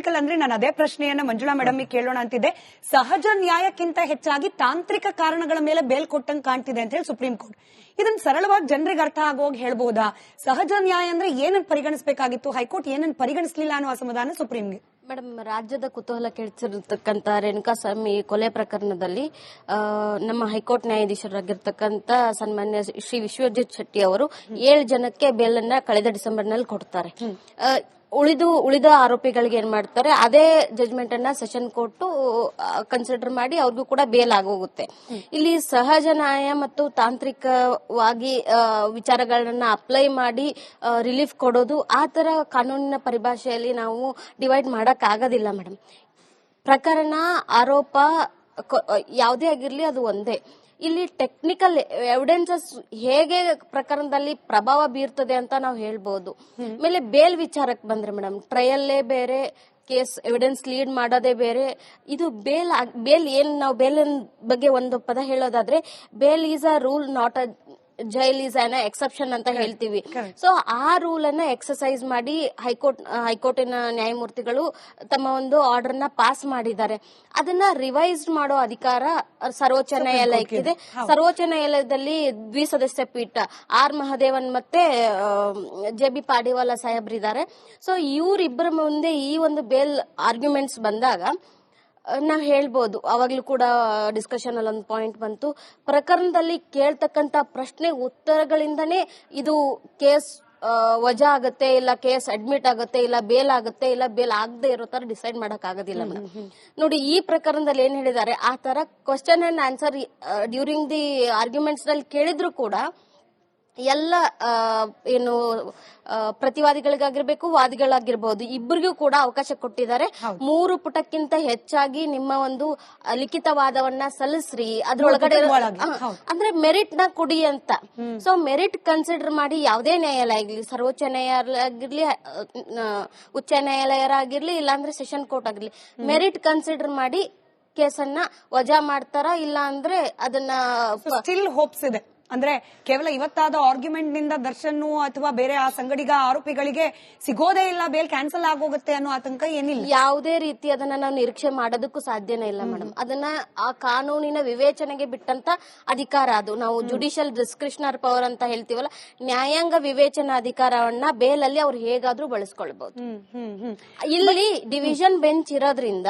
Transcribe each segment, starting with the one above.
ನಿಖಿಲ್ ಅಂದ್ರೆ ನಾನು ಅದೇ ಪ್ರಶ್ನೆಯನ್ನ ಮಂಜುಳಾ ಮೇಡಮ್ ಕೇಳೋಣ ಅಂತಿದ್ದೆ. ಸಹಜ ನ್ಯಾಯಕ್ಕಿಂತ ಹೆಚ್ಚಾಗಿ ತಾಂತ್ರಿಕ ಕಾರಣಗಳ ಮೇಲೆ ಬೇಲ್ ಕೊಟ್ಟಂಗೆ ಕಾಣ್ತಿದೆ ಅಂತ ಹೇಳಿ ಸುಪ್ರೀಂ ಕೋರ್ಟ್. ಇದನ್ನ ಸರಳವಾಗಿ ಜನರಿಗೆ ಅರ್ಥ ಆಗೋಗಿ ಹೇಳ್ಬಹುದಾ? ಸಹಜ ನ್ಯಾಯ ಅಂದ್ರೆ ಏನನ್ನ ಪರಿಗಣಿಸಬೇಕಾಗಿತ್ತು, ಹೈಕೋರ್ಟ್ ಏನನ್ನ ಪರಿಗಣಿಸಲಿಲ್ಲ ಅನ್ನೋ ಅಸಮಾಧಾನ ಸುಪ್ರೀಂಗೆ. ಮೇಡಮ್, ರಾಜ್ಯದ ಕುತೂಹಲ ಕೆಡಿಸಿರ್ತಕ್ಕಂತ ರೇಣುಕಾಸ್ವಾಮಿ ಕೊಲೆ ಪ್ರಕರಣದಲ್ಲಿ ನಮ್ಮ ಹೈಕೋರ್ಟ್ ನ್ಯಾಯಾಧೀಶರಾಗಿರ್ತಕ್ಕಂತ ಸನ್ಮಾನ್ಯ ಶ್ರೀ ವಿಶ್ವಜಿತ್ ಶೆಟ್ಟಿ ಅವರು 7 ಜನಕ್ಕೆ ಬೇಲ್ ಅನ್ನ ಕಳೆದ ಡಿಸೆಂಬರ್ ನಲ್ಲಿ ಕೊಡ್ತಾರೆ. ಉಳಿದ ಆರೋಪಿಗಳಿಗೆ ಏನ್ ಮಾಡ್ತಾರೆ, ಅದೇ ಜಜ್ಮೆಂಟ್ ಅನ್ನ ಸೆಷನ್ ಕೋರ್ಟ್ ಕನ್ಸಿಡರ್ ಮಾಡಿ ಅವ್ರಿಗೂ ಕೂಡ ಬೇಲ್ ಆಗೋಗುತ್ತೆ. ಇಲ್ಲಿ ಸಹಜ ನ್ಯಾಯ ಮತ್ತು ತಾಂತ್ರಿಕವಾಗಿ ವಿಚಾರಗಳನ್ನ ಅಪ್ಲೈ ಮಾಡಿ ರಿಲೀಫ್ ಕೊಡೋದು, ಆ ತರ ಕಾನೂನಿನ ಪರಿಭಾಷೆಯಲ್ಲಿ ನಾವು ಡಿವೈಡ್ ಮಾಡಕ್ ಆಗೋದಿಲ್ಲ ಮೇಡಮ್. ಪ್ರಕರಣ, ಆರೋಪ ಯಾವುದೇ ಆಗಿರ್ಲಿ ಅದು ಒಂದೇ. ಇಲ್ಲಿ ಟೆಕ್ನಿಕಲ್ ಎವಿಡೆನ್ಸಸ್ ಹೇಗೆ ಪ್ರಕರಣದಲ್ಲಿ ಪ್ರಭಾವ ಬೀರ್ತದೆ ಅಂತ ನಾವು ಹೇಳ್ಬೋದು. ಆಮೇಲೆ ಬೇಲ್ ವಿಚಾರಕ್ಕೆ ಬಂದ್ರೆ ಮೇಡಮ್, ಟ್ರಯಲ್ಲೇ ಬೇರೆ, ಕೇಸ್ ಎವಿಡೆನ್ಸ್ ಲೀಡ್ ಮಾಡೋದೇ ಬೇರೆ. ಇದು ಬೇಲ್ ಏನ್ ನಾವು ಬೇಲ್ ಬಗ್ಗೆ ಒಂದು ಪದ ಹೇಳೋದಾದ್ರೆ, bail is a rule, not a jail is an exception ಅಂತ ಹೇಳ್ತೀವಿ. ಸೊ ಆ ರೂಲ್ ಅನ್ನ ಎಕ್ಸರ್ಸೈಸ್ ಮಾಡಿ ಹೈಕೋರ್ಟಿನ ನ್ಯಾಯಮೂರ್ತಿಗಳು ತಮ್ಮ ಒಂದು ಆರ್ಡರ್ ನ ಪಾಸ್ ಮಾಡಿದ್ದಾರೆ. ಅದನ್ನ ರಿವೈಸ್ ಮಾಡೋ ಅಧಿಕಾರ ಸರ್ವೋಚ್ಚ ನ್ಯಾಯಾಲಯಕ್ಕಿದೆ. ಸರ್ವೋಚ್ಚ ನ್ಯಾಯಾಲಯದಲ್ಲಿ ದ್ವಿಸದಸ್ಯ ಪೀಠ ಆರ್ ಮಹದೇವನ್ ಮತ್ತೆ ಜೆ.ಬಿ. ಪಾಡಿವಾಲ ಸಾಹೇಬ್ರಿದ್ದಾರೆ. ಸೊ ಇವರಿಬ್ಬರ ಮುಂದೆ ಈ ಒಂದು ಬೇಲ್ ಆರ್ಗ್ಯುಮೆಂಟ್ಸ್ ಬಂದಾಗ ನಾವ್ ಹೇಳ್ಬೋದು, ಅವಾಗ್ಲೂ ಕೂಡ ಡಿಸ್ಕಷನ್ ಅಲ್ಲಿ ಒಂದು ಪಾಯಿಂಟ್ ಬಂತು, ಪ್ರಕರಣದಲ್ಲಿ ಕೇಳ್ತಕ್ಕಂತ ಪ್ರಶ್ನೆ ಉತ್ತರಗಳಿಂದನೇ ಇದು ಕೇಸ್ ವಜಾ ಆಗುತ್ತೆ, ಇಲ್ಲ ಕೇಸ್ ಅಡ್ಮಿಟ್ ಆಗುತ್ತೆ, ಇಲ್ಲ ಬೇಲ್ ಆಗುತ್ತೆ, ಇಲ್ಲ ಬೇಲ್ ಆಗದೆ ಇರೋ ತರ ಡಿಸೈಡ್ ಮಾಡಕ್ ಆಗೋದಿಲ್ಲ ಮೇಡಮ್. ನೋಡಿ, ಈ ಪ್ರಕರಣದಲ್ಲಿ ಏನ್ ಹೇಳಿದ್ದಾರೆ, ಆ ತರ question and answer during the arguments ನಲ್ಲಿ ಕೇಳಿದ್ರು ಕೂಡ ಎಲ್ಲ ಏನು ಪ್ರತಿವಾದಿಗಳಿಗಾಗಿರ್ಬೇಕು, ವಾದಿಗಳಾಗಿರ್ಬಹುದು, ಇಬ್ಬರಿಗೂ ಕೂಡ ಅವಕಾಶ ಕೊಟ್ಟಿದ್ದಾರೆ. 3 ಪುಟಕ್ಕಿಂತ ಹೆಚ್ಚಾಗಿ ನಿಮ್ಮ ಒಂದು ಲಿಖಿತವಾದವನ್ನ ಸಲ್ಲಿಸ್ರಿ, ಅದ್ರೊಳಗಡೆ ಅಂದ್ರೆ ಮೆರಿಟ್ ನ ಕೊಡಿ ಅಂತ. ಸೊ ಮೆರಿಟ್ ಕನ್ಸಿಡರ್ ಮಾಡಿ ಯಾವುದೇ ನ್ಯಾಯಾಲಯ ಆಗಿರ್ಲಿ, ಸರ್ವೋಚ್ಚ ನ್ಯಾಯಾಲಯ ಆಗಿರ್ಲಿ, ಉಚ್ಚ ನ್ಯಾಯಾಲಯರಾಗಿರ್ಲಿ, ಇಲ್ಲಾಂದ್ರೆ ಸೆಷನ್ ಕೋರ್ಟ್ ಆಗಿರ್ಲಿ, ಮೆರಿಟ್ ಕನ್ಸಿಡರ್ ಮಾಡಿ ಕೇಸನ್ನ ವಜಾ ಮಾಡ್ತಾರ. ಇಲ್ಲ ಅಂದ್ರೆ ಅದನ್ನ ಸ್ಟಿಲ್ ಹೋಪ್ಸ್ ಇದೆ ಅಂದ್ರೆ ಕೇವಲ ಇವತ್ತಾದ ಆರ್ಗ್ಯುಮೆಂಟ್ ನಿಂದ ದರ್ಶನ್ ಅಥವಾ ಬೇರೆ ಆ ಸಂಗಡಿಗ ಆರೋಪಿಗಳಿಗೆ ಸಿಗೋದೇ ಇಲ್ಲ, ಬೇಲ್ ಕ್ಯಾನ್ಸಲ್ ಆಗೋಗುತ್ತೆ ಅನ್ನೋ ಆತಂಕ ಏನಿಲ್ಲ. ಯಾವುದೇ ರೀತಿ ಅದನ್ನ ನಾವು ನಿರೀಕ್ಷೆ ಮಾಡೋದಕ್ಕೂ ಸಾಧ್ಯನೇ ಇಲ್ಲ ಮೇಡಮ್. ಅದನ್ನ ಆ ಕಾನೂನಿನ ವಿವೇಚನೆಗೆ ಬಿಟ್ಟಂತ ಅಧಿಕಾರ ಅದು. ನಾವು ಜುಡಿಷಿಯಲ್ ಡಿಸ್ಕ್ರಿಷನರಿ ಪವರ್ ಅಂತ ಹೇಳ್ತೀವಲ್ಲ, ನ್ಯಾಯಾಂಗ ವಿವೇಚನಾ ಅಧಿಕಾರವನ್ನ ಬೇಲಲ್ಲಿ ಅವ್ರು ಹೇಗಾದ್ರೂ ಬಳಸ್ಕೊಳ್ಬಹುದು. ಇಲ್ಲಿ ಡಿವಿಷನ್ ಬೆಂಚ್ ಇರೋದ್ರಿಂದ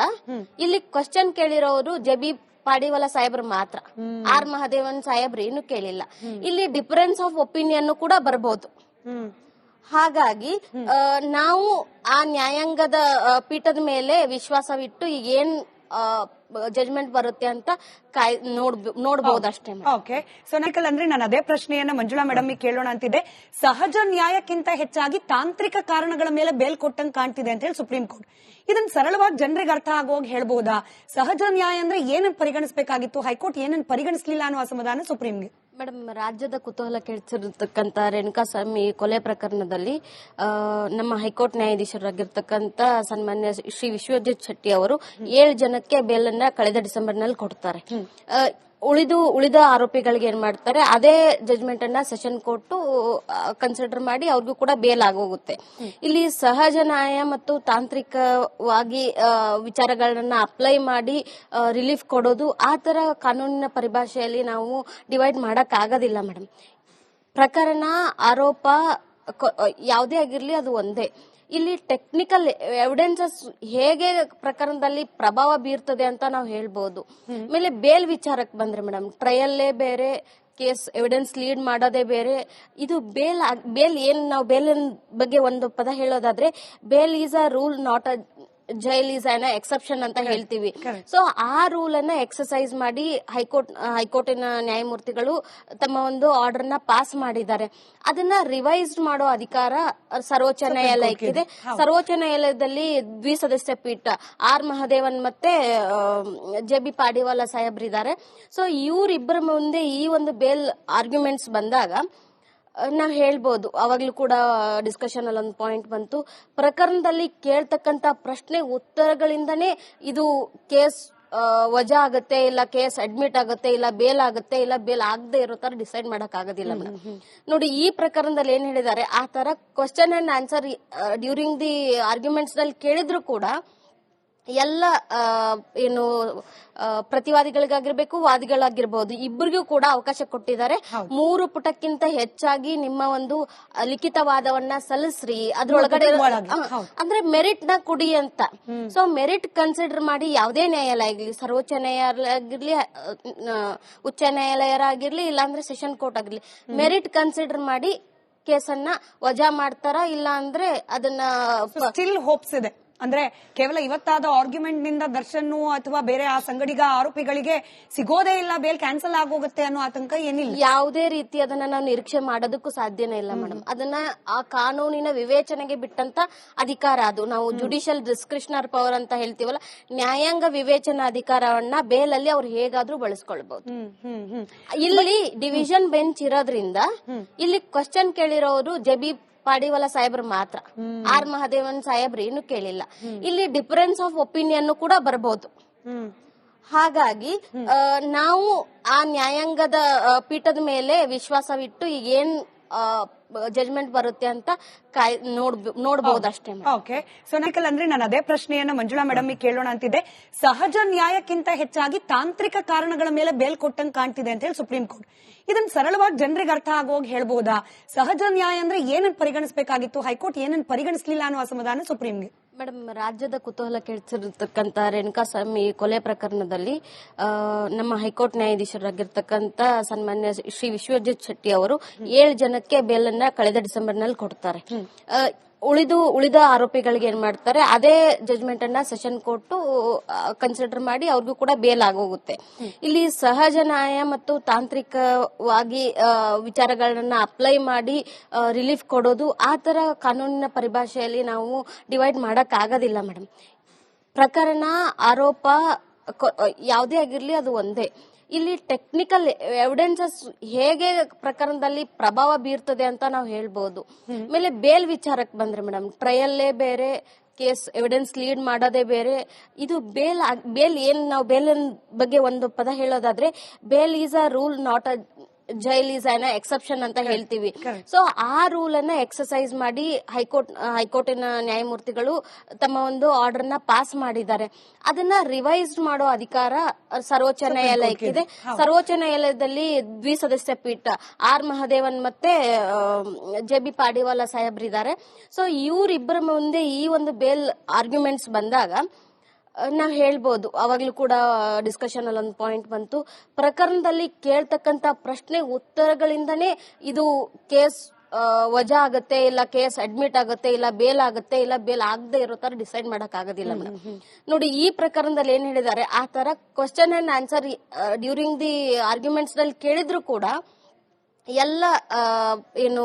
ಇಲ್ಲಿ ಕ್ವಶನ್ ಕೇಳಿರೋರು ಜೆ.ಬಿ. ಪಾಡಿವಾಲ ಸಾಹೇಬ್ರು ಮಾತ್ರ, ಆರ್ ಮಹದೇವನ್ ಸಾಹೇಬ್ರು ಏನು ಕೇಳಿಲ್ಲ. ಇಲ್ಲಿ ಡಿಫರೆನ್ಸ್ ಆಫ್ ಒಪಿನಿಯನ್ ಕೂಡ ಬರಬಹುದು. ಹಾಗಾಗಿ ನಾವು ಆ ನ್ಯಾಯಾಂಗದ ಪೀಠದ ಮೇಲೆ ವಿಶ್ವಾಸವಿಟ್ಟು ಈಗ ಏನ್ ಜಜ್ಮೆಂಟ್ ಬರುತ್ತೆ ಅಂತ ನೋಡಬಹುದು ಅಷ್ಟೇ. ಓಕೆ, ಸೊ ನಿಖಿಲ್ ಅಂದ್ರೆ ನಾನು ಅದೇ ಪ್ರಶ್ನೆಯನ್ನ ಮಂಜುಳಾ ಮೇಡಮ್ ಕೇಳೋಣ ಅಂತಿದ್ದೆ. ಸಹಜ ನ್ಯಾಯಕ್ಕಿಂತ ಹೆಚ್ಚಾಗಿ ತಾಂತ್ರಿಕ ಕಾರಣಗಳ ಮೇಲೆ ಬೇಲ್ ಕೊಟ್ಟಂಗೆ ಕಾಣ್ತಿದೆ ಅಂತ ಹೇಳಿ ಸುಪ್ರೀಂ ಕೋರ್ಟ್. ಇದನ್ನ ಸರಳವಾಗಿ ಜನರಿಗೆ ಅರ್ಥ ಆಗೋಗಿ ಹೇಳ್ಬಹುದಾ? ಸಹಜ ನ್ಯಾಯ ಅಂದ್ರೆ ಏನನ್ನ ಪರಿಗಣಿಸಬೇಕಾಗಿತ್ತು, ಹೈಕೋರ್ಟ್ ಏನನ್ನ ಪರಿಗಣಿಸಲಿಲ್ಲ ಅನ್ನೋ ಅಸಮಾಧಾನ ಸುಪ್ರೀಂಗೆ. ಮೇಡಮ್, ರಾಜ್ಯದ ಕುತೂಹಲ ಕೆಡಿಸಿರ್ತಕ್ಕಂತ ರೇಣುಕಾಸ್ವಾಮಿ ಕೊಲೆ ಪ್ರಕರಣದಲ್ಲಿ ನಮ್ಮ ಹೈಕೋರ್ಟ್ ನ್ಯಾಯಾಧೀಶರಾಗಿರ್ತಕ್ಕಂತ ಸನ್ಮಾನ್ಯ ಶ್ರೀ ವಿಶ್ವಜಿತ್ ಶೆಟ್ಟಿ ಅವರು 7 ಜನಕ್ಕೆ ಬೇಲ್ ಅನ್ನ ಕಳೆದ ಡಿಸೆಂಬರ್ ನಲ್ಲಿ ಕೊಡ್ತಾರೆ. ಉಳಿದ ಆರೋಪಿಗಳಿಗೆ ಏನ್ ಮಾಡ್ತಾರೆ, ಅದೇ ಜಜ್ಮೆಂಟ್ ಅನ್ನ ಸೆಷನ್ ಕೋರ್ಟ್ ಕನ್ಸಿಡರ್ ಮಾಡಿ ಅವ್ರಿಗೂ ಕೂಡ ಬೇಲ್ ಆಗೋಗುತ್ತೆ. ಇಲ್ಲಿ ಸಹಜ ನ್ಯಾಯ ಮತ್ತು ತಾಂತ್ರಿಕವಾಗಿ ವಿಚಾರಗಳನ್ನ ಅಪ್ಲೈ ಮಾಡಿ ರಿಲೀಫ್ ಕೊಡೋದು, ಆ ತರ ಕಾನೂನಿನ ಪರಿಭಾಷೆಯಲ್ಲಿ ನಾವು ಡಿವೈಡ್ ಮಾಡಕ್ ಆಗೋದಿಲ್ಲ ಮೇಡಮ್. ಪ್ರಕರಣ, ಆರೋಪ ಯಾವುದೇ ಆಗಿರ್ಲಿ ಅದು ಒಂದೇ. ಇಲ್ಲಿ ಟೆಕ್ನಿಕಲ್ ಎವಿಡೆನ್ಸಸ್ ಹೇಗೆ ಪ್ರಕರಣದಲ್ಲಿ ಪ್ರಭಾವ ಬೀರ್ತದೆ ಅಂತ ನಾವು ಹೇಳ್ಬೋದು. ಆಮೇಲೆ ಬೇಲ್ ವಿಚಾರಕ್ಕೆ ಬಂದ್ರೆ ಮೇಡಮ್, ಟ್ರಯಲ್ಲೇ ಬೇರೆ, ಕೇಸ್ ಎವಿಡೆನ್ಸ್ ಲೀಡ್ ಮಾಡೋದೇ ಬೇರೆ. ಇದು ಬೇಲ್ ಏನ್ ನಾವು ಬೇಲ್ ಬಗ್ಗೆ ಒಂದು ಪದ ಹೇಳೋದಾದ್ರೆ, bail is a rule, not a jail is an exception ಅಂತ ಹೇಳ್ತೀವಿ. ಸೊ ಆ ರೂಲ್ ಅನ್ನ ಎಕ್ಸರ್ಸೈಸ್ ಮಾಡಿ ಹೈಕೋರ್ಟಿನ ನ್ಯಾಯಮೂರ್ತಿಗಳು ತಮ್ಮ ಒಂದು ಆರ್ಡರ್ ನ ಪಾಸ್ ಮಾಡಿದ್ದಾರೆ. ಅದನ್ನ ರಿವೈಸ್ ಮಾಡೋ ಅಧಿಕಾರ ಸರ್ವೋಚ್ಚ ನ್ಯಾಯಾಲಯಕ್ಕಿದೆ. ಸರ್ವೋಚ್ಚ ನ್ಯಾಯಾಲಯದಲ್ಲಿ ದ್ವಿಸದಸ್ಯ ಪೀಠ ಆರ್ ಮಹದೇವನ್ ಮತ್ತೆ ಜೆ.ಬಿ. ಪಾಡಿವಾಲ ಸಾಹೇಬ್ರಿದ್ದಾರೆ. ಸೊ ಇವರಿಬ್ಬರ ಮುಂದೆ ಈ ಒಂದು ಬೇಲ್ ಆರ್ಗ್ಯುಮೆಂಟ್ಸ್ ಬಂದಾಗ ನಾವ್ ಹೇಳ್ಬೋದು, ಅವಾಗ್ಲೂ ಕೂಡ ಡಿಸ್ಕಷನ್ ಅಲ್ಲಿ ಒಂದು ಪಾಯಿಂಟ್ ಬಂತು, ಪ್ರಕರಣದಲ್ಲಿ ಕೇಳ್ತಕ್ಕಂತ ಪ್ರಶ್ನೆ ಉತ್ತರಗಳಿಂದನೇ ಇದು ಕೇಸ್ ವಜಾ ಆಗುತ್ತೆ, ಇಲ್ಲ ಕೇಸ್ ಅಡ್ಮಿಟ್ ಆಗುತ್ತೆ, ಇಲ್ಲ ಬೇಲ್ ಆಗುತ್ತೆ, ಇಲ್ಲ ಬೇಲ್ ಆಗದೆ ಇರೋ ತರ ಡಿಸೈಡ್ ಮಾಡಕ್ ಆಗೋದಿಲ್ಲ ಮೇಡಮ್. ನೋಡಿ, ಈ ಪ್ರಕರಣದಲ್ಲಿ ಏನ್ ಹೇಳಿದ್ದಾರೆ, ಆ ತರ question and answer during the arguments ನಲ್ಲಿ ಕೇಳಿದ್ರು ಕೂಡ ಎಲ್ಲ ಏನು ಪ್ರತಿವಾದಿಗಳಿಗಾಗಿರ್ಬೇಕು, ವಾದಿಗಳಾಗಿರ್ಬಹುದು, ಇಬ್ಬರಿಗೂ ಕೂಡ ಅವಕಾಶ ಕೊಟ್ಟಿದ್ದಾರೆ. 3 ಪುಟಕ್ಕಿಂತ ಹೆಚ್ಚಾಗಿ ನಿಮ್ಮ ಒಂದು ಲಿಖಿತವಾದವನ್ನ ಸಲ್ಲಿಸ್ರಿ, ಅದ್ರೊಳಗಡೆ ಅಂದ್ರೆ ಮೆರಿಟ್ ನ ಕುಡಿ ಅಂತ. ಸೊ ಮೆರಿಟ್ ಕನ್ಸಿಡರ್ ಮಾಡಿ ಯಾವುದೇ ನ್ಯಾಯಾಲಯ ಆಗಿರ್ಲಿ, ಸರ್ವೋಚ್ಚ ನ್ಯಾಯಾಲಯ ಆಗಿರ್ಲಿ, ಉಚ್ಚ ನ್ಯಾಯಾಲಯರಾಗಿರ್ಲಿ, ಇಲ್ಲಾಂದ್ರೆ ಸೆಷನ್ ಕೋರ್ಟ್ ಆಗಿರ್ಲಿ, ಮೆರಿಟ್ ಕನ್ಸಿಡರ್ ಮಾಡಿ ಕೇಸನ್ನ ವಜಾ ಮಾಡ್ತಾರ, ಇಲ್ಲ ಅಂದ್ರೆ ಅದನ್ನ ಸ್ಟಿಲ್ ಹೋಪ್ಸ್ ಇದೆ. ಅಂದ್ರೆ ಕೇವಲ ಇವತ್ತಾದ ಆರ್ಗ್ಯುಮೆಂಟ್ ನಿಂದ ದರ್ಶನ್ ಅಥವಾ ಬೇರೆ ಆ ಸಂಗಡಿಗ ಆರೋಪಿಗಳಿಗೆ ಸಿಗೋದೇ ಇಲ್ಲ, ಬೇಲ್ ಕ್ಯಾನ್ಸಲ್ ಆಗೋಗುತ್ತೆ ಅನ್ನೋ ಆತಂಕ ಏನಿಲ್ಲ. ಯಾವುದೇ ರೀತಿ ಅದನ್ನ ನಾವು ನಿರೀಕ್ಷೆ ಮಾಡೋದಕ್ಕೂ ಸಾಧ್ಯನೇ ಇಲ್ಲ ಮೇಡಮ್. ಅದನ್ನ ಆ ಕಾನೂನಿನ ವಿವೇಚನೆಗೆ ಬಿಟ್ಟಂತ ಅಧಿಕಾರ ಅದು. ನಾವು ಜುಡಿಷಿಯಲ್ ಡಿಸ್ಕ್ರಿಷನರ್ ಪವರ್ ಅಂತ ಹೇಳ್ತೀವಲ್ಲ, ನ್ಯಾಯಾಂಗ ವಿವೇಚನಾ ಅಧಿಕಾರವನ್ನ ಬೇಲಲ್ಲಿ ಅವ್ರು ಹೇಗಾದ್ರೂ ಬಳಸ್ಕೊಳ್ಬಹುದು. ಇಲ್ಲಿ ಡಿವಿಷನ್ ಬೆಂಚ್ ಇರೋದ್ರಿಂದ ಇಲ್ಲಿ ಕ್ವಶನ್ ಕೇಳಿರೋರು ಜಬಿ ಪಾಡಿವಾಲ ಸಾಹೇಬ್ರು ಮಾತ್ರ, ಆರ್ ಮಹದೇವನ್ ಸಾಹೇಬ್ರು ಏನು ಕೇಳಿಲ್ಲ. ಇಲ್ಲಿ ಡಿಫರೆನ್ಸ್ ಆಫ್ ಒಪಿನಿಯನ್ ಕೂಡ ಬರಬಹುದು. ಹಾಗಾಗಿ ನಾವು ಆ ನ್ಯಾಯಾಂಗದ ಪೀಠದ ಮೇಲೆ ವಿಶ್ವಾಸವಿಟ್ಟು ಈಗ ಏನ್ ಜಜ್ಮೆಂಟ್ ಬರುತ್ತೆ ಅಂತ ನೋಡಬಹುದು ಅಷ್ಟೇ. ಓಕೆ, ಸೊ ನಾಕಲ್ ಅಂದ್ರೆ ನಾನು ಅದೇ ಪ್ರಶ್ನೆಯನ್ನ ಮಂಜುಳಾ ಮೇಡಮ್ ಕೇಳೋಣ ಅಂತಿದ್ದೆ. ಸಹಜ ನ್ಯಾಯಕ್ಕಿಂತ ಹೆಚ್ಚಾಗಿ ತಾಂತ್ರಿಕ ಕಾರಣಗಳ ಮೇಲೆ ಬೇಲ್ ಕೊಟ್ಟಂಗ್ ಕಾಣ್ತಿದೆ ಅಂತ ಹೇಳಿ ಸುಪ್ರೀಂ ಕೋರ್ಟ್. ಇದನ್ನ ಸರಳವಾಗಿ ಜನರಿಗೆ ಅರ್ಥ ಆಗೋಗಿ ಹೇಳ್ಬಹುದಾ? ಸಹಜ ನ್ಯಾಯ ಅಂದ್ರೆ ಏನನ್ನ ಪರಿಗಣಿಸಬೇಕಾಗಿತ್ತು, ಹೈಕೋರ್ಟ್ ಏನನ್ನ ಪರಿಗಣಿಸಲಿಲ್ಲ ಅನ್ನೋ ಅಸಮಾಧಾನ ಸುಪ್ರೀಂಗೆ. ಮೇಡಮ್, ರಾಜ್ಯದ ಕುತೂಹಲ ಕೆಡಿಸಿರ್ತಕ್ಕಂತ ರೇಣುಕಾಸ್ವಾಮಿ ಕೊಲೆ ಪ್ರಕರಣದಲ್ಲಿ ನಮ್ಮ ಹೈಕೋರ್ಟ್ ನ್ಯಾಯಾಧೀಶರಾಗಿರ್ತಕ್ಕಂತ ಸನ್ಮಾನ್ಯ ಶ್ರೀ ವಿಶ್ವಜಿತ್ ಶೆಟ್ಟಿ ಅವರು 7 ಜನಕ್ಕೆ ಬೇಲನ್ನ ಕಳೆದ ಡಿಸೆಂಬರ್ ನಲ್ಲಿ ಕೊಡ್ತಾರೆ. ಉಳಿದ ಆರೋಪಿಗಳಿಗೆ ಏನ್ ಮಾಡ್ತಾರೆ, ಅದೇ ಜಜ್ಮೆಂಟ್ ಅನ್ನ ಸೆಷನ್ ಕೋರ್ಟ್ ಕನ್ಸಿಡರ್ ಮಾಡಿ ಅವ್ರಿಗೂ ಕೂಡ ಬೇಲ್ ಆಗೋಗುತ್ತೆ. ಇಲ್ಲಿ ಸಹಜ ನ್ಯಾಯ ಮತ್ತು ತಾಂತ್ರಿಕವಾಗಿ ವಿಚಾರಗಳನ್ನ ಅಪ್ಲೈ ಮಾಡಿ ರಿಲೀಫ್ ಕೊಡೋದು, ಆ ತರ ಕಾನೂನಿನ ಪರಿಭಾಷೆಯಲ್ಲಿ ನಾವು ಡಿವೈಡ್ ಮಾಡಕ್ ಆಗೋದಿಲ್ಲ ಮೇಡಮ್. ಪ್ರಕರಣ, ಆರೋಪ ಯಾವುದೇ ಆಗಿರ್ಲಿ ಅದು ಒಂದೇ. ಇಲ್ಲಿ ಟೆಕ್ನಿಕಲ್ ಎವಿಡೆನ್ಸಸ್ ಹೇಗೆ ಪ್ರಕರಣದಲ್ಲಿ ಪ್ರಭಾವ ಬೀರ್ತದೆ ಅಂತ ನಾವು ಹೇಳ್ಬಹುದು. ಆಮೇಲೆ ಬೇಲ್ ವಿಚಾರಕ್ಕೆ ಬಂದ್ರೆ ಮೇಡಮ್, ಟ್ರಯಲ್ಲೇ ಬೇರೆ, ಕೇಸ್ ಎವಿಡೆನ್ಸ್ ಲೀಡ್ ಮಾಡೋದೇ ಬೇರೆ. ಇದು ಬೇಲ್ ಏನ್ ನಾವು ಬೇಲ್ ಬಗ್ಗೆ ಒಂದು ಪದ ಹೇಳೋದಾದ್ರೆ, bail is a rule, not a jail is an exception ಅಂತ ಹೇಳ್ತೀವಿ. ಸೊ ಆ ರೂಲ್ ಅನ್ನ ಎಕ್ಸರ್ಸೈಸ್ ಮಾಡಿ ಹೈಕೋರ್ಟಿನ ನ್ಯಾಯಮೂರ್ತಿಗಳು ತಮ್ಮ ಒಂದು ಆರ್ಡರ್ ನ ಪಾಸ್ ಮಾಡಿದ್ದಾರೆ. ಅದನ್ನ ರಿವೈಸ್ ಮಾಡೋ ಅಧಿಕಾರ ಸರ್ವೋಚ್ಚ ನ್ಯಾಯಾಲಯಕ್ಕಿದೆ. ಸರ್ವೋಚ್ಚ ನ್ಯಾಯಾಲಯದಲ್ಲಿ ದ್ವಿಸದಸ್ಯ ಪೀಠ ಆರ್ ಮಹದೇವನ್ ಮತ್ತೆ ಜಬಿ ಪಾಡಿವಾಲ ಸಾಹೇಬ್ರಿದ್ದಾರೆ. ಸೊ ಇವರಿಬ್ಬರ ಮುಂದೆ ಈ ಒಂದು ಬೇಲ್ ಆರ್ಗ್ಯುಮೆಂಟ್ಸ್ ಬಂದಾಗ ನಾವ್ ಹೇಳ್ಬೋದು, ಅವಾಗ್ಲೂ ಕೂಡ ಡಿಸ್ಕಷನ್ ಅಲ್ಲಿ ಒಂದು ಪಾಯಿಂಟ್ ಬಂತು, ಪ್ರಕರಣದಲ್ಲಿ ಕೇಳ್ತಕ್ಕಂತ ಪ್ರಶ್ನೆ ಉತ್ತರಗಳಿಂದನೇ ಇದು ಕೇಸ್ ವಜಾ ಆಗುತ್ತೆ, ಇಲ್ಲ ಕೇಸ್ ಅಡ್ಮಿಟ್ ಆಗುತ್ತೆ, ಇಲ್ಲ ಬೇಲ್ ಆಗುತ್ತೆ, ಇಲ್ಲ ಬೇಲ್ ಆಗದೆ ಇರೋ ತರ ಡಿಸೈಡ್ ಮಾಡಕ್ ಆಗೋದಿಲ್ಲ ಮೇಡಮ್. ನೋಡಿ, ಈ ಪ್ರಕರಣದಲ್ಲಿ ಏನ್ ಹೇಳಿದ್ದಾರೆ, ಆ ತರ question and answer during the arguments ನಲ್ಲಿ ಕೇಳಿದ್ರು ಕೂಡ ಎಲ್ಲ ಏನು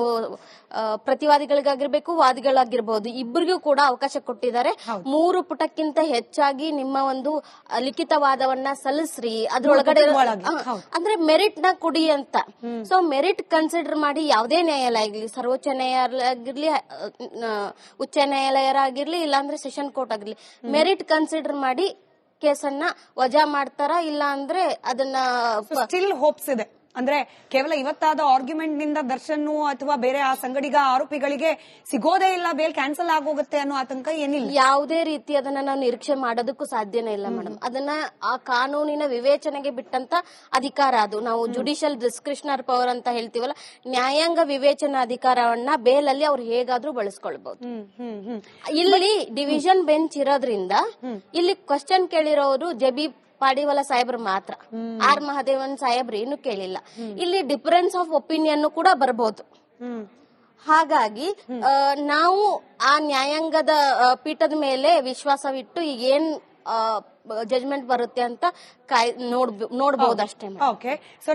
ಪ್ರತಿವಾದಿಗಳಿಗಾಗಿರ್ಬೇಕು, ವಾದಿಗಳಾಗಿರ್ಬಹುದು, ಇಬ್ಬರಿಗೂ ಕೂಡ ಅವಕಾಶ ಕೊಟ್ಟಿದ್ದಾರೆ. 3 ಪುಟಕ್ಕಿಂತ ಹೆಚ್ಚಾಗಿ ನಿಮ್ಮ ಒಂದು ಲಿಖಿತವಾದವನ್ನ ಸಲ್ಲಿಸ್ರಿ, ಅದ್ರೊಳಗಡೆ ಅಂದ್ರೆ ಮೆರಿಟ್ ನ ಕುಡಿ ಅಂತ. ಸೊ ಮೆರಿಟ್ ಕನ್ಸಿಡರ್ ಮಾಡಿ ಯಾವುದೇ ನ್ಯಾಯಾಲಯ ಆಗಿರ್ಲಿ, ಸರ್ವೋಚ್ಚ ನ್ಯಾಯಾಲಯ ಆಗಿರ್ಲಿ, ಉಚ್ಚ ನ್ಯಾಯಾಲಯರಾಗಿರ್ಲಿ, ಇಲ್ಲಾಂದ್ರೆ ಸೆಷನ್ ಕೋರ್ಟ್ ಆಗಿರ್ಲಿ, ಮೆರಿಟ್ ಕನ್ಸಿಡರ್ ಮಾಡಿ ಕೇಸನ್ನ ವಜಾ ಮಾಡ್ತಾರ, ಇಲ್ಲ ಅಂದ್ರೆ ಅದನ್ನ ಸ್ಟಿಲ್ ಹೋಪ್ಸ್ ಇದೆ. ಅಂದ್ರೆ ಕೇವಲ ಇವತ್ತಾದ ಆರ್ಗ್ಯುಮೆಂಟ್ ನಿಂದ ದರ್ಶನ್ ಅಥವಾ ಬೇರೆ ಆ ಸಂಗಡಿಗ ಆರೋಪಿಗಳಿಗೆ ಸಿಗೋದೇ ಇಲ್ಲ, ಬೇಲ್ ಕ್ಯಾನ್ಸಲ್ ಆಗೋಗುತ್ತೆ ಅನ್ನೋ ಆತಂಕ ಏನಿಲ್ಲ. ಯಾವುದೇ ರೀತಿ ಅದನ್ನ ನಾವು ನಿರೀಕ್ಷೆ ಮಾಡೋದಕ್ಕೂ ಸಾಧ್ಯನೇ ಇಲ್ಲ ಮೇಡಮ್. ಅದನ್ನ ಆ ಕಾನೂನಿನ ವಿವೇಚನೆಗೆ ಬಿಟ್ಟಂತ ಅಧಿಕಾರ ಅದು. ನಾವು ಜುಡಿಷಿಯಲ್ ಡಿಸ್ಕ್ರಿಷನರ್ ಪವರ್ ಅಂತ ಹೇಳ್ತೀವಲ್ಲ, ನ್ಯಾಯಾಂಗ ವಿವೇಚನಾ ಅಧಿಕಾರವನ್ನ ಬೇಲಲ್ಲಿ ಅವ್ರು ಹೇಗಾದ್ರೂ ಬಳಸ್ಕೊಳ್ಬಹುದು. ಇಲ್ಲಿ ಡಿವಿಷನ್ ಬೆಂಚ್ ಇರೋದ್ರಿಂದ ಇಲ್ಲಿ ಕ್ವಶನ್ ಕೇಳಿರೋರು ಜಬಿ ಪಾಡಿವಾಲ ಸಾಹೇಬ್ರು ಮಾತ್ರ, ಆರ್ ಮಹದೇವನ್ ಸಾಹೇಬ್ರು ಏನು ಕೇಳಿಲ್ಲ. ಇಲ್ಲಿ ಡಿಫರೆನ್ಸ್ ಆಫ್ ಒಪಿನಿಯನ್ ಕೂಡ ಬರಬಹುದು. ಹಾಗಾಗಿ ನಾವು ಆ ನ್ಯಾಯಾಂಗದ ಪೀಠದ ಮೇಲೆ ವಿಶ್ವಾಸವಿಟ್ಟು ಈಗ ಏನ್ ಜಜ್ಮೆಂಟ್ ಬರುತ್ತೆ ಅಂತ ನೋಡಬಹುದು ಅಷ್ಟೇ. Okay, so